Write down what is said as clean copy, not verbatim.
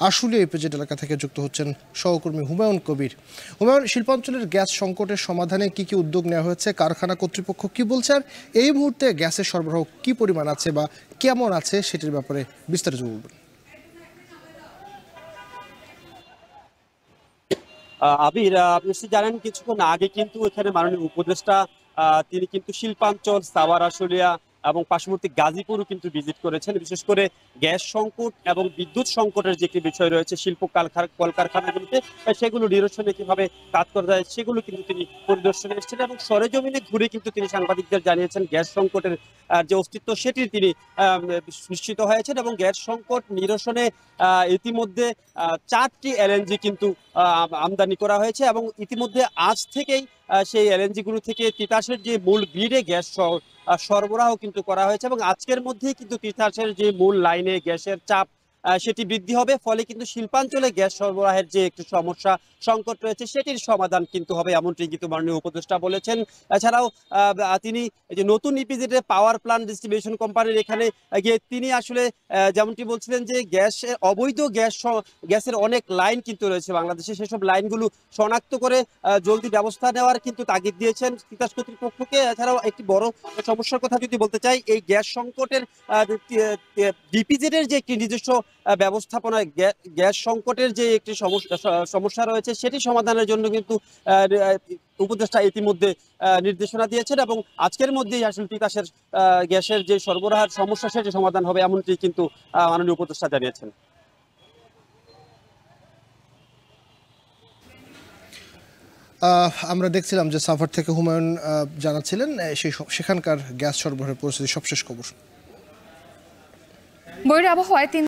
Ashulia EPZ এলাকা থেকে যুক্ত হচ্ছেন সহকর্মী হুমায়ুন কবির। হুমায়ুন, শিল্পাঞ্চলের গ্যাস সংকটের সমাধানে কি কি উদ্যোগ নেওয়া হয়েছে, কারখানা কর্তৃপক্ষ কি বলছে, আর এই মুহূর্তে গ্যাসের সরবরাহ কি পরিমাণ আছে বা কেমন আছে সেটির ব্যাপারে বিস্তারিত বলবেন। আবির, আপনি নিশ্চয়ই জানেন কিছুক্ষণ আগে কিন্তু এখানে মাননীয় উপদেষ্টা তিনি কিন্তু শিল্পাঞ্চল, সাভার, আশুলিয়া এবং পার্শ্ববর্তী গাজীপুরও কিন্তু ভিজিট করেছেন। বিশেষ করে গ্যাস সংকট এবং বিদ্যুৎ সংকটের যে একটি বিষয় রয়েছে শিল্প কলকারখানাগুলিতে, সেগুলো নিরসনে কিভাবে কাজ করা যায় সেগুলো কিন্তু তিনি পরিদর্শনে এসেছেন এবং সরেজমিনে ঘুরে কিন্তু তিনি সাংবাদিকদের জানিয়েছেন গ্যাস সংকটের যে অস্তিত্ব সেটি তিনি নিশ্চিত হয়েছেন এবং গ্যাস সংকট নিরসনে ইতিমধ্যে 4টি এলএনজি কিন্তু আমদানি করা হয়েছে এবং ইতিমধ্যে আজ থেকেই সেই এলএনজি গুলো থেকে তিতাসের যে মূল গ্রিডে গ্যাস সরবরাহ কিন্তু করা হয়েছে এবং আজকের মধ্যেই কিন্তু তিতাসের যে মূল লাইনে গ্যাসের চাপ সেটি বৃদ্ধি হবে। ফলে কিন্তু শিল্পাঞ্চলে গ্যাস সরবরাহের যে একটি সমস্যা সংকট রয়েছে সেটির সমাধান কিন্তু হবে, এমনটি কিন্তু মাননীয় উপদেষ্টা বলেছেন। এছাড়াও তিনি যে নতুন ইপিজেডে পাওয়ার প্ল্যান্ট ডিস্ট্রিবিউশন কোম্পানির এখানে গিয়ে তিনি আসলে যেমনটি বলছিলেন যে অবৈধ গ্যাসের অনেক লাইন কিন্তু রয়েছে বাংলাদেশে, সেসব লাইনগুলো শনাক্ত করে জলদি ব্যবস্থা নেওয়ার কিন্তু তাগিদ দিয়েছেন তিতাস কর্তৃপক্ষকে। এছাড়াও একটি বড় সমস্যার কথা যদি বলতে চাই, এই গ্যাস সংকটের ডিপিজেডের যে একটি নিজস্ব ব্যবস্থাপনা, গ্যাস সংকটের যে একটি সমস্যা রয়েছে সেটি সমাধানের জন্য কিন্তু উপদেষ্টা ইতিমধ্যে নির্দেশনা দিয়েছেন এবং আজকের মধ্যেই আসলে তিতাসের গ্যাসের যে সরবরাহের সমস্যা সেটি সমাধান হবে, এমনটি কিন্তু মাননীয় উপদেষ্টা জানিয়েছেন। আমরা দেখছিলাম যে সাভার থেকে হুমায়ুন জানাচ্ছিলেন সেখানকার গ্যাস সরবরাহের পরিস্থিতি। সবশেষ খবর। বৈরী আবহাওয়ায়